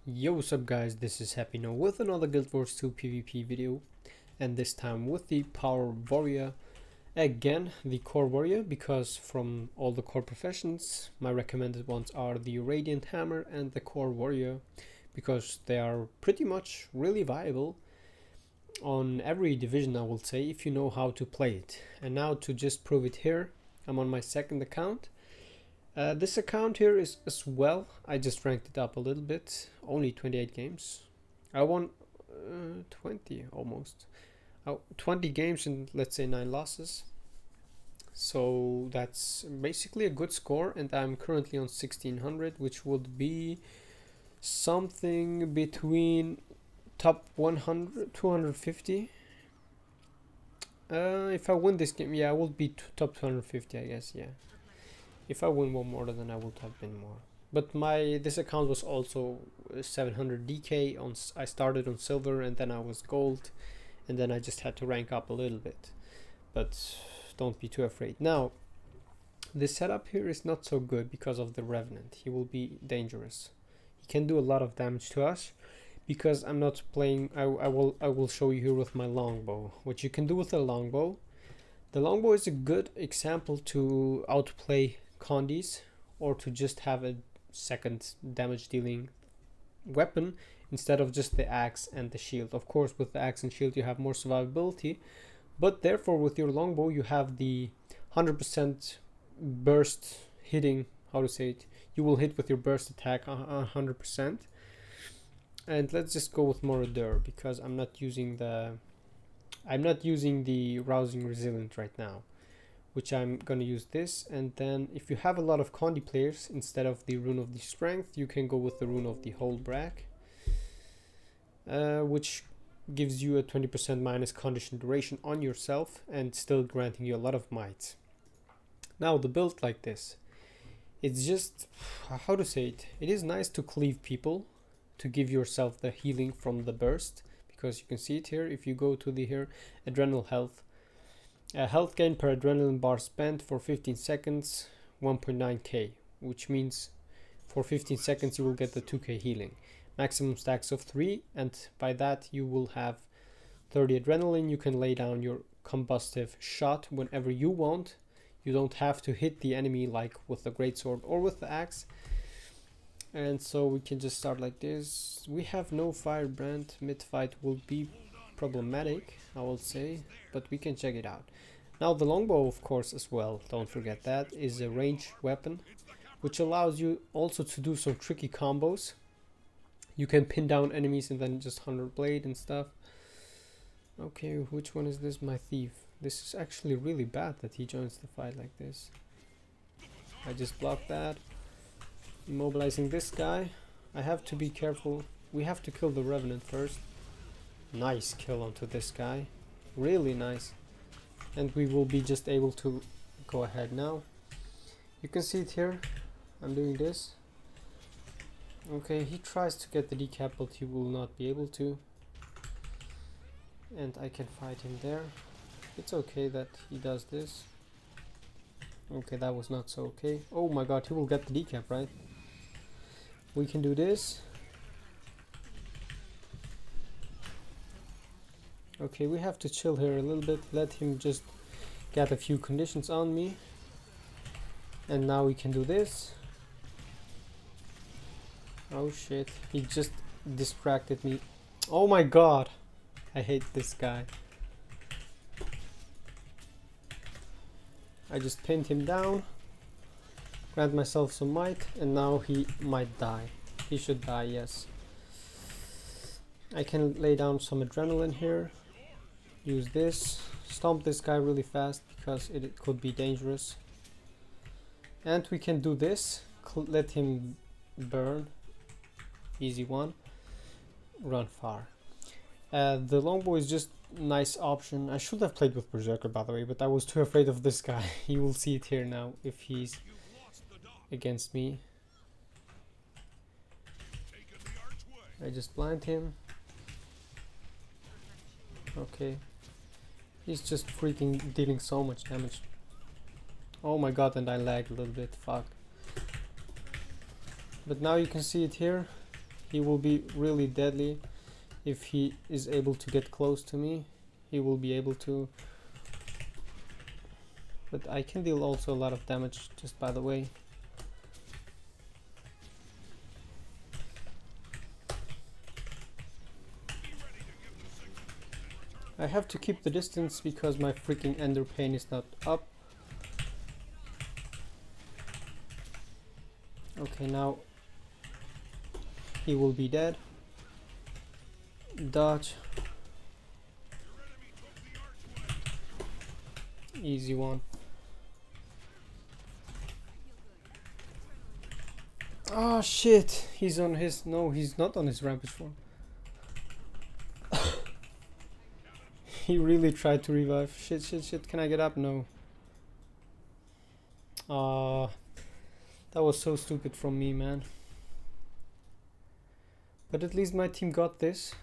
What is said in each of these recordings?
Yo, what's up guys, this is Happy now with another Guild Wars 2 PvP video, and this time with the Power Warrior. Again, the Core Warrior, because from all the core professions, my recommended ones are the Radiant Hammer and the Core Warrior, because they are pretty much really viable on every division, I will say, if you know how to play it. And now to just prove it here, I'm on my second account. This account here is as well, I just ranked it up a little bit, only 28 games. I won 20 almost. 20 games and let's say 9 losses. So that's basically a good score, and I'm currently on 1600, which would be something between top 100, 250. If I win this game, yeah, I will be top 250, I guess, yeah. If I win one more, then I would have been more. But this account was also 700 DK. I started on silver and then I was gold, and then I just had to rank up a little bit. But don't be too afraid. Now, this setup here is not so good because of the Revenant. He will be dangerous. He can do a lot of damage to us because I'm not playing. I will show you here with my Longbow what you can do with a Longbow. The Longbow is a good example to outplay condis, or to just have a second damage dealing weapon instead of just the axe and the shield. Of course, with the axe and shield you have more survivability, but therefore with your Longbow you have the 100% burst hitting, how to say it, you will hit with your burst attack 100%. And let's just go with Moroder, because I'm not using the rousing resilient right now, which I'm gonna use this. And then if you have a lot of condi players, instead of the rune of the strength, you can go with the rune of the hold brack, which gives you a 20% minus condition duration on yourself and still granting you a lot of might. Now the build like this, it's just, how to say it, it is nice to cleave people, to give yourself the healing from the burst, because you can see it here. If you go to the here adrenal health, health gain per adrenaline bar spent for 15 seconds, 1.9k, which means for 15 seconds you will get the 2k healing, maximum stacks of 3, and by that you will have 30 adrenaline. You can lay down your combustive shot whenever you want. You don't have to hit the enemy like with the greatsword or with the axe. And so we can just start like this. We have no firebrand. Mid-fight will be problematic, I will say, but we can check it out. Now the Longbow, of course, as well, don't forget that, is a ranged weapon, which allows you also to do some tricky combos. You can pin down enemies and then just 100 blade and stuff. Okay, which one is this? My thief. This is actually really bad that he joins the fight like this. I just blocked that. Immobilizing this guy. I have to be careful. We have to kill the Revenant first. Nice kill onto this guy. Really nice. And we will be just able to go ahead now. You can see it here. I'm doing this. Okay, he tries to get the decap, but he will not be able to. And I can fight him there. It's okay that he does this. Okay, that was not so okay. Oh my god, he will get the decap, right? We can do this. Okay, we have to chill here a little bit, let him just get a few conditions on me. And now we can do this. Oh shit, he just distracted me. Oh my god, I hate this guy. I just pinned him down, grant myself some might, and now he might die. He should die, yes. I can lay down some adrenaline here. Use this. Stomp this guy really fast because it could be dangerous. And we can do this. Let him burn. Easy one. Run far. The Longbow is just nice option. I should have played with Berserker, by the way, but I was too afraid of this guy. You will see it here now if he's against me. I just blind him. Okay. He's just freaking dealing so much damage. Oh my god, and I lagged a little bit. Fuck. But now you can see it here. He will be really deadly if he is able to get close to me. He will be able to. But I can deal also a lot of damage, just by the way. I have to keep the distance because my freaking ender pain is not up. Okay, now he will be dead. Dodge. Easy one. Oh shit, he's on his, no, he's not on his rampage form. He really tried to revive. Shit, shit, shit, can I get up? No. That was so stupid from me, man. But at least my team got this.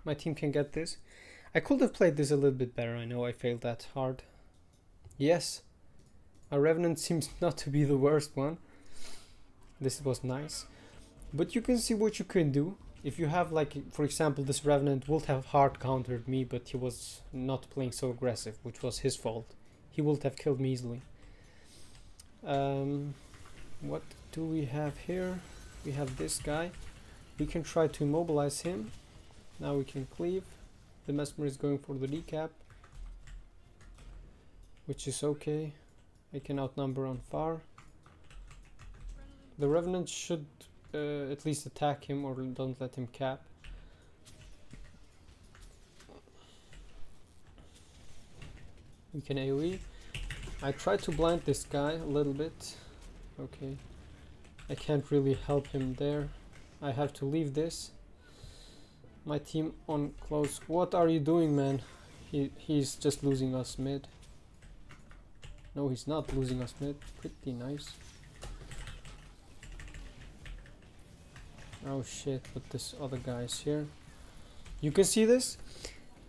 My team can get this. I could have played this a little bit better. I know I failed that hard. Yes. My Revenant seems not to be the worst one. This was nice. But you can see what you can do. If you have, like, for example, this Revenant would have hard countered me, but he was not playing so aggressive, which was his fault. He would have killed me easily. What do we have here? We have this guy. We can try to immobilize him. Now we can cleave. The Mesmer is going for the decap, which is okay. I can outnumber on far. The Revenant should at least attack him or don't let him cap. We can AoE. I tried to blind this guy a little bit. Okay. I can't really help him there. I have to leave this. My team on close. What are you doing, man? He's just losing us mid. No, he's not losing us mid. Pretty nice. Oh shit, but this other guy is here. You can see this?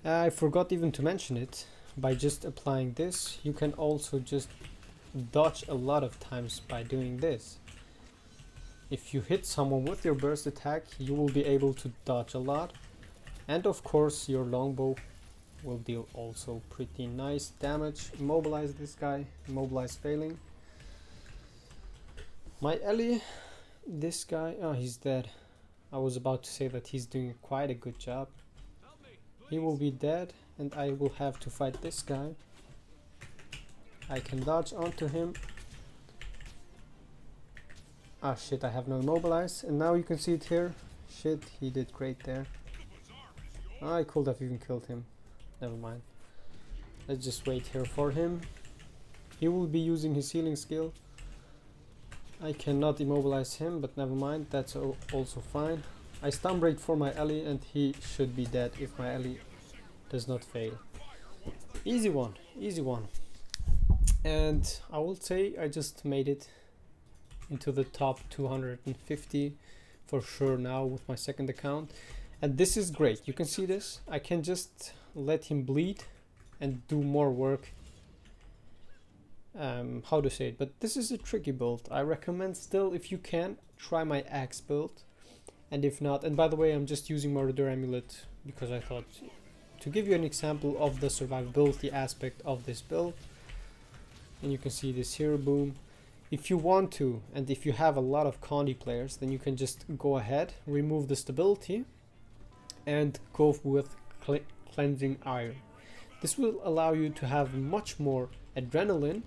I forgot even to mention it. By just applying this, you can also just dodge a lot of times by doing this. If you hit someone with your burst attack, you will be able to dodge a lot. And of course your longbow will deal also pretty nice damage. Immobilize this guy, immobilize failing. My ally, this guy, oh, he's dead. I was about to say that he's doing quite a good job. He will be dead and I will have to fight this guy. I can dodge onto him. Ah shit, I have no immobilize, and now you can see it here. Shit, he did great there. I could have even killed him. Never mind. Let's just wait here for him. He will be using his healing skill. I cannot immobilize him, but never mind, that's also fine. I stun break for my ally and he should be dead if my ally does not fail. Easy one, easy one. And I will say I just made it into the top 250 for sure now with my second account. And this is great, you can see this. I can just let him bleed and do more work. How to say it, but this is a tricky build. I recommend still, if you can, try my axe build, and if not, and by the way, I'm just using Murder Amulet because I thought to give you an example of the survivability aspect of this build. And you can see this here, boom. If you want to, and if you have a lot of condi players, then you can just go ahead, remove the stability and go with cleansing iron. This will allow you to have much more adrenaline.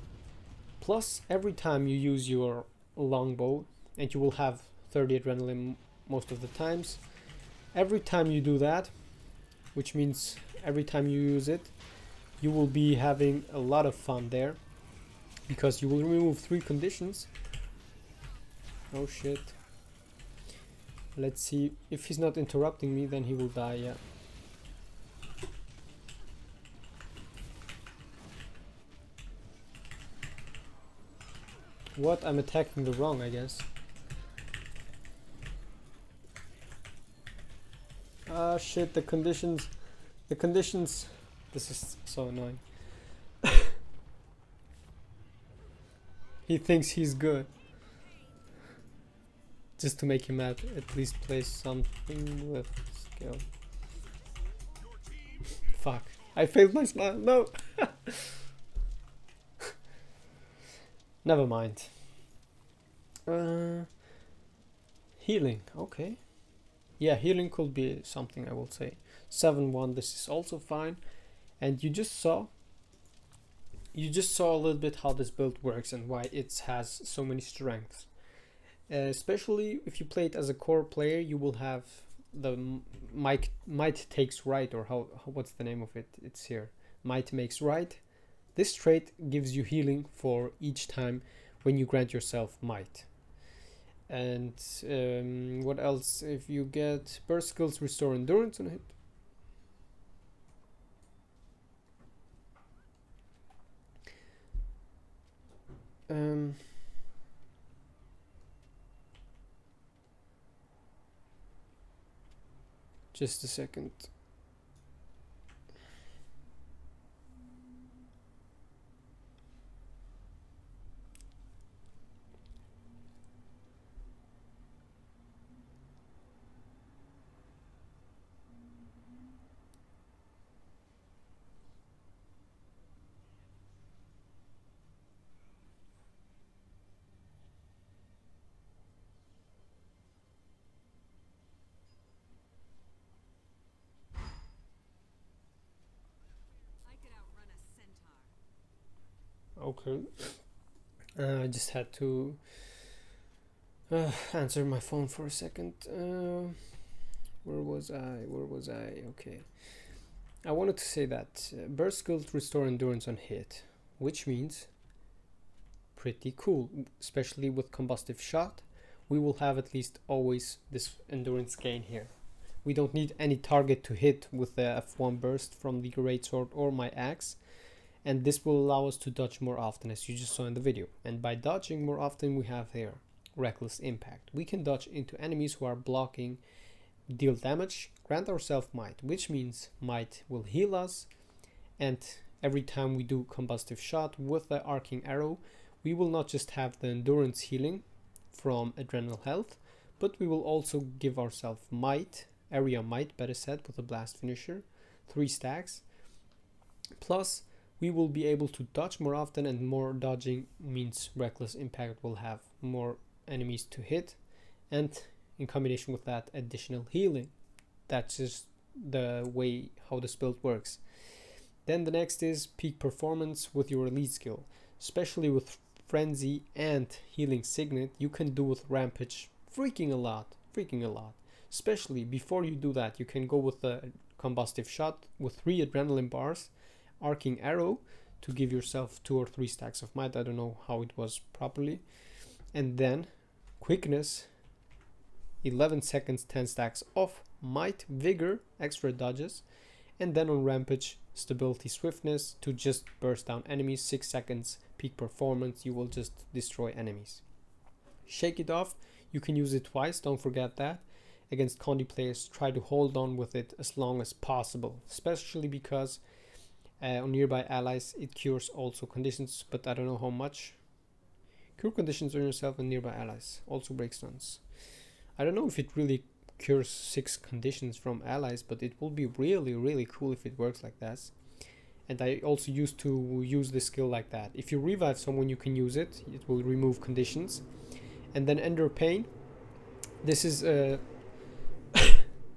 Plus, every time you use your longbow, and you will have 30 adrenaline most of the times, every time you do that, which means every time you use it, you will be having a lot of fun there, because you will remove 3 conditions. Oh shit. Let's see, if he's not interrupting me, then he will die, yeah. What? I'm attacking the wrong, I guess. Ah shit, the conditions. This is so annoying. He thinks he's good. Just to make him mad, at least play something with skill. Fuck. I failed my smile. No! Never mind. Healing. Okay. Yeah, healing could be something, I will say. 7-1, this is also fine. And you just saw a little bit how this build works and why it has so many strengths. Especially if you play it as a core player, you will have the might takes right, or how what's the name of it? It's here. Might makes right. This trait gives you healing for each time when you grant yourself might. And what else? If you get burst skills, restore endurance on hit. Just a second. Okay. I just had to answer my phone for a second. Where was I? Okay. I wanted to say that burst skills restore endurance on hit, which means pretty cool, especially with combustive shot. We will have at least always this endurance gain here. We don't need any target to hit with the F1 burst from the greatsword or my axe. And this will allow us to dodge more often, as you just saw in the video. And by dodging more often, we have here reckless impact. We can dodge into enemies who are blocking, deal damage, grant ourselves might, which means might will heal us. And every time we do combustive shot with the arcing arrow, we will not just have the endurance healing from adrenal health, but we will also give ourselves might, area might better said, with a blast finisher, 3 stacks. Plus, we will be able to dodge more often, and more dodging means reckless impact will have more enemies to hit, and in combination with that, additional healing. That's just the way how this build works. Then the next is peak performance with your elite skill, especially with frenzy and healing signet. You can do with rampage freaking a lot, especially before you do that. You can go with the combustive shot with 3 adrenaline bars, arcing arrow to give yourself 2 or 3 stacks of might. I don't know how it was properly. And then quickness, 11 seconds, 10 stacks of might, vigor, extra dodges. And then on rampage, stability, swiftness to just burst down enemies, 6 seconds, peak performance, you will just destroy enemies. Shake it off, you can use it twice, don't forget that. Against condi players, try to hold on with it as long as possible, especially because on nearby allies it cures also conditions, but I don't know how much. Cure conditions on yourself and nearby allies, also break stuns. I don't know if it really cures 6 conditions from allies, but it will be really cool if it works like that. And I also used to use this skill like that. If you revive someone, you can use it. It will remove conditions. And then Ender Pain. This is a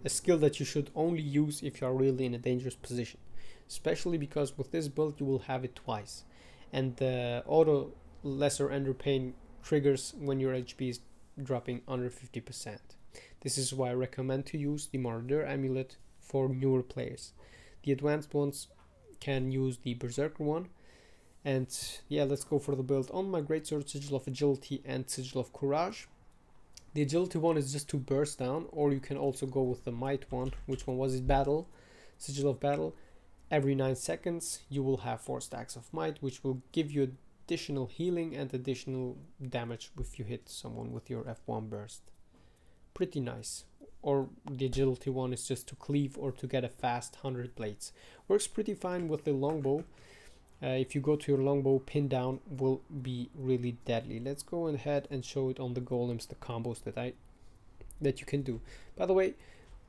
skill that you should only use if you are really in a dangerous position. Especially because with this build you will have it twice. And the auto lesser Ender Pain triggers when your HP is dropping under 50%. This is why I recommend to use the Marauder Amulet for newer players. The advanced ones can use the Berserker one. And yeah, let's go for the build on my Greatsword, Sigil of Agility and Sigil of Courage. The Agility one is just to burst down, or you can also go with the Might one. Which one was it? Battle. Sigil of Battle. Every 9 seconds you will have 4 stacks of might, which will give you additional healing and additional damage if you hit someone with your F1 burst. Pretty nice. Or the agility one is just to cleave or to get a fast 100 blades. Works pretty fine with the longbow. If you go to your longbow, pin down will be really deadly. Let's go ahead and show it on the golems, the combos that I that you can do. By the way,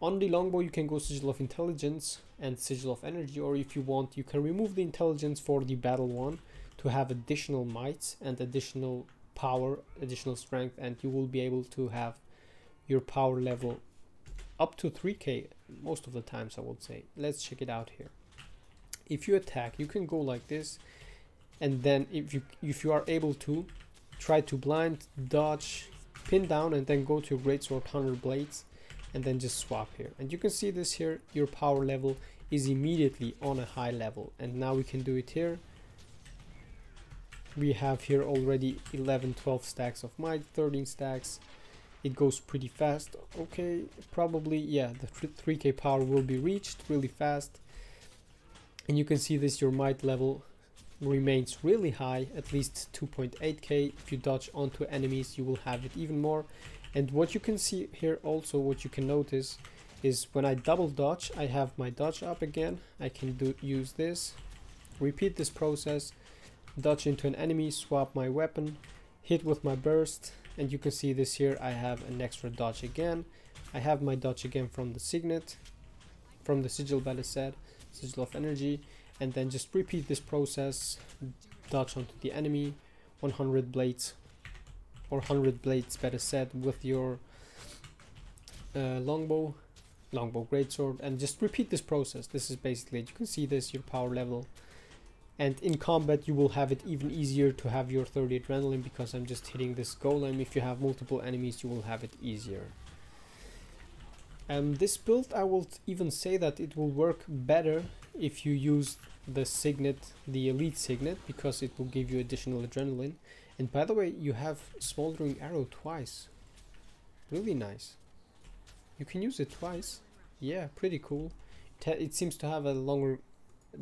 on the Longbow you can go Sigil of Intelligence and Sigil of Energy, or if you want you can remove the Intelligence for the battle one to have additional might and additional power, additional strength, and you will be able to have your power level up to 3k most of the times, I would say. Let's check it out here. If you attack, you can go like this, and then if you are able to, try to blind, dodge, pin down, and then go to your greatsword 100 blades, and then just swap here. And you can see this here, your power level is immediately on a high level. And now we can do it here. We have here already 11-12 stacks of might, 13 stacks. It goes pretty fast. Okay, probably, yeah, the 3k power will be reached really fast. And you can see this, your might level remains really high, at least 2.8k. If you dodge onto enemies, you will have it even more. And what you can see here also, what you can notice is when I double dodge, I have my dodge up again. I can use this, repeat this process, dodge into an enemy, swap my weapon, hit with my burst, and you can see this here, I have an extra dodge again. I have my dodge again from the signet, from the sigil, better said, Sigil of Energy, and then just repeat this process, dodge onto the enemy, 100 blades, or 100 blades better said, with your longbow greatsword, and just repeat this process. This is basically it. You can see this, your power level. And in combat you will have it even easier to have your 30 adrenaline, because I'm just hitting this golem. If you have multiple enemies, you will have it easier. This build, I will even say that it will work better if you use the signet, the elite signet, because it will give you additional adrenaline. And by the way, you have smoldering arrow twice. Really nice. You can use it twice. Yeah, pretty cool. It seems to have a longer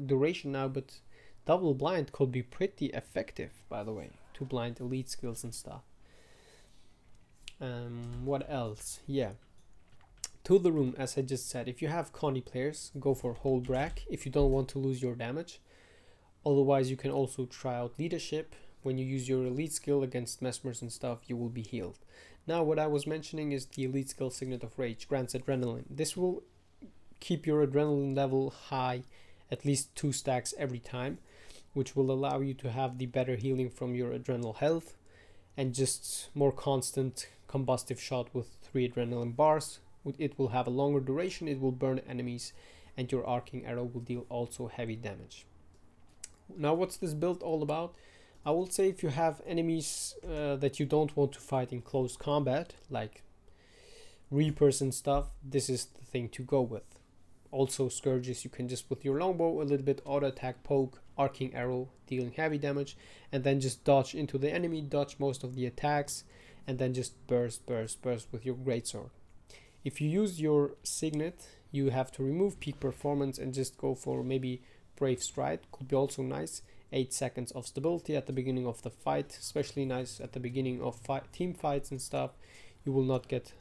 duration now, but double blind could be pretty effective, by the way, to blind elite skills and stuff. What else? Yeah. To the room, as I just said, if you have condi players, go for whole brack if you don't want to lose your damage. Otherwise, you can also try out leadership. When you use your elite skill against mesmers and stuff, you will be healed. Now, what I was mentioning is the elite skill Signet of Rage grants adrenaline. This will keep your adrenaline level high at least 2 stacks every time, which will allow you to have the better healing from your adrenal health and just more constant combustive shot with 3 adrenaline bars. It will have a longer duration, it will burn enemies, and your arcing arrow will deal also heavy damage. Now, what's this build all about? I will say if you have enemies that you don't want to fight in close combat, like Reapers and stuff, this is the thing to go with. Also Scourges, you can just with your longbow a little bit auto attack, poke, arcing arrow, dealing heavy damage, and then just dodge into the enemy, dodge most of the attacks, and then just burst with your greatsword. If you use your signet, you have to remove peak performance and just go for maybe Brave Stride, could be also nice. 8 seconds of stability at the beginning of the fight, especially nice at the beginning of team fights and stuff. You will not get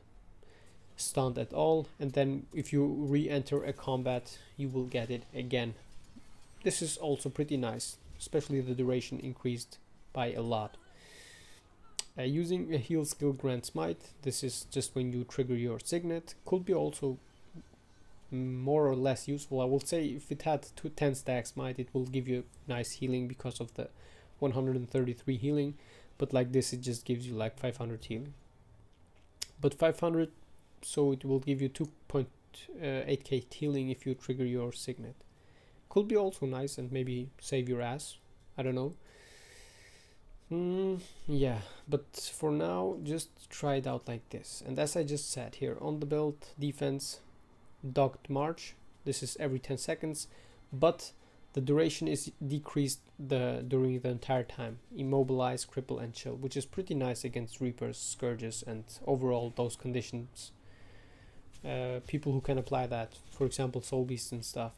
stunned at all, and then if you re-enter a combat, you will get it again. This is also pretty nice, especially the duration increased by a lot. Using a heal skill grants might. This is just when you trigger your signet. Could be also more or less useful. I will say if it had 10 stacks might, it will give you nice healing because of the 133 healing, but like this it just gives you like 500 healing. But 500, so it will give you 2.8k healing if you trigger your signet. Could be also nice and maybe save your ass, I don't know. Yeah, but for now just try it out like this. And as I just said here on the build, defense, docked march, this is every 10 seconds, but the duration is decreased during the entire time. Immobilize, cripple, and chill, which is pretty nice against Reapers, Scourges, and overall those conditions. People who can apply that, for example Soul Beasts and stuff.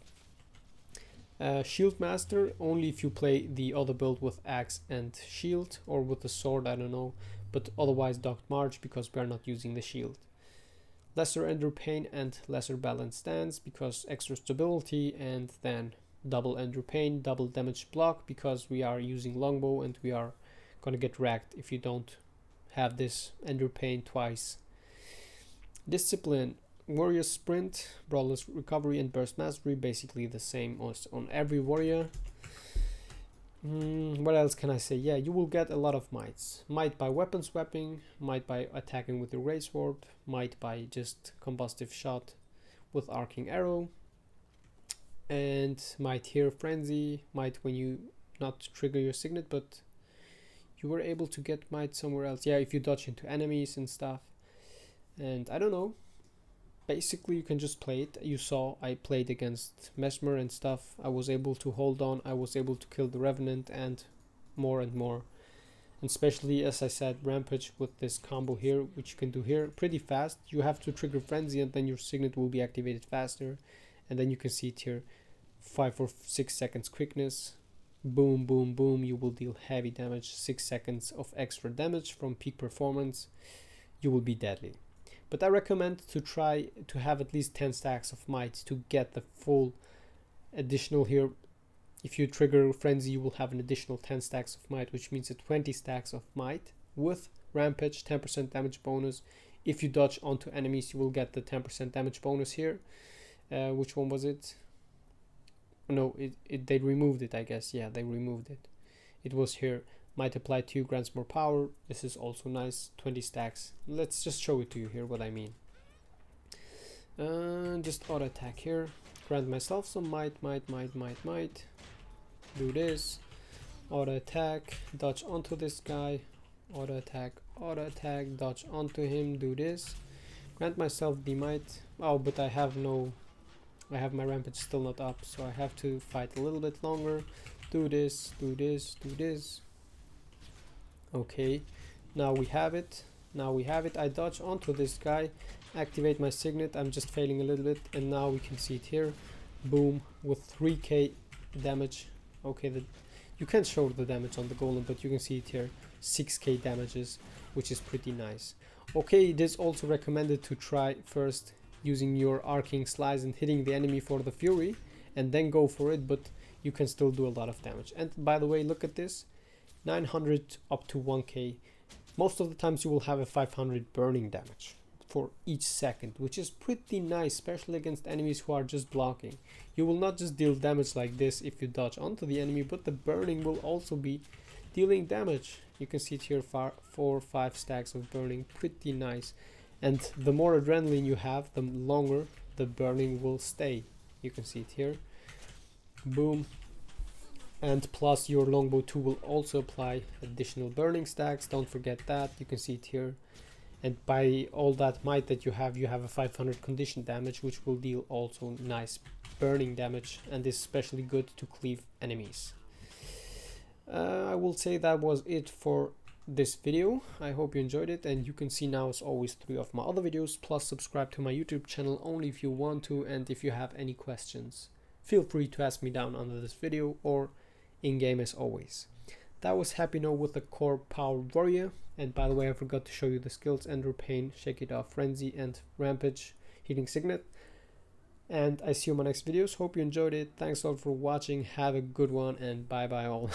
Shield Master, only if you play the other build with axe and shield, or with the sword, I don't know, but otherwise docked march because we are not using the shield. Lesser Ender Pain and Lesser Balance Stance because extra stability, and then double Ender Pain, double damage block because we are using Longbow and we are gonna get wrecked if you don't have this Ender Pain twice. Discipline, warrior sprint, brawler's recovery, and burst mastery, basically the same as on every warrior. What else can I say? Yeah, you will get a lot of mights. Might by weapon swapping, might by attacking with the ray sword, might by just combustive shot with arcing arrow, and might here frenzy, might when you not trigger your signet, but you were able to get might somewhere else. Yeah, if you dodge into enemies and stuff. And I don't know, basically you can just play it. You saw I played against Mesmer and stuff. I was able to hold on, I was able to kill the Revenant and more. And especially, as I said, Rampage with this combo here, which you can do here pretty fast. You have to trigger Frenzy and then your signet will be activated faster. And then you can see it here, 5 or 6 seconds quickness. Boom, boom, boom, you will deal heavy damage, 6 seconds of extra damage from peak performance. You will be deadly. But I recommend to try to have at least 10 stacks of might to get the full additional here. If you trigger frenzy, you will have an additional 10 stacks of might, which means 20 stacks of might with rampage, 10% damage bonus. If you dodge onto enemies, you will get the 10% damage bonus here. Which one was it? No, they removed it, I guess. Yeah, they removed it. It was here. Might apply 2 grants more power. This is also nice, 20 stacks. Let's just show it to you here what I mean. Just auto attack here. Grant myself some might. Do this. Auto attack, dodge onto this guy. Auto attack, dodge onto him. Do this. Grant myself the might. Oh, but I have my rampage still not up, so I have to fight a little bit longer. Do this. Okay, now we have it. I dodge onto this guy, activate my signet. I'm just failing a little bit, and now we can see it here. Boom, with 3k damage. Okay, you can't show the damage on the golem, but you can see it here, 6k damages, which is pretty nice. Okay, it is also recommended to try first using your arcing slice and hitting the enemy for the fury, and then go for it, but you can still do a lot of damage. And by the way, look at this, 900 up to 1k. Most of the times you will have a 500 burning damage for each second, which is pretty nice, especially against enemies who are just blocking. You will not just deal damage like this if you dodge onto the enemy, but the burning will also be dealing damage. You can see it here, 4 or 5 stacks of burning, pretty nice. And the more adrenaline you have, the longer the burning will stay. You can see it here. Boom. And plus your Longbow 2 will also apply additional burning stacks. Don't forget that. You can see it here. And by all that might that you have a 500 condition damage, which will deal also nice burning damage, and is especially good to cleave enemies. I will say that was it for this video. I hope you enjoyed it, and you can see now as always 3 of my other videos, plus subscribe to my YouTube channel only if you want to. And if you have any questions, feel free to ask me down under this video or in game as always. That was Happy No with the core power warrior. And by the way, I forgot to show you the skills: Ender Pain, Shake It Off, Frenzy, and Rampage, Healing Signet. And I see you in my next videos. Hope you enjoyed it. Thanks all for watching. Have a good one, and bye bye all.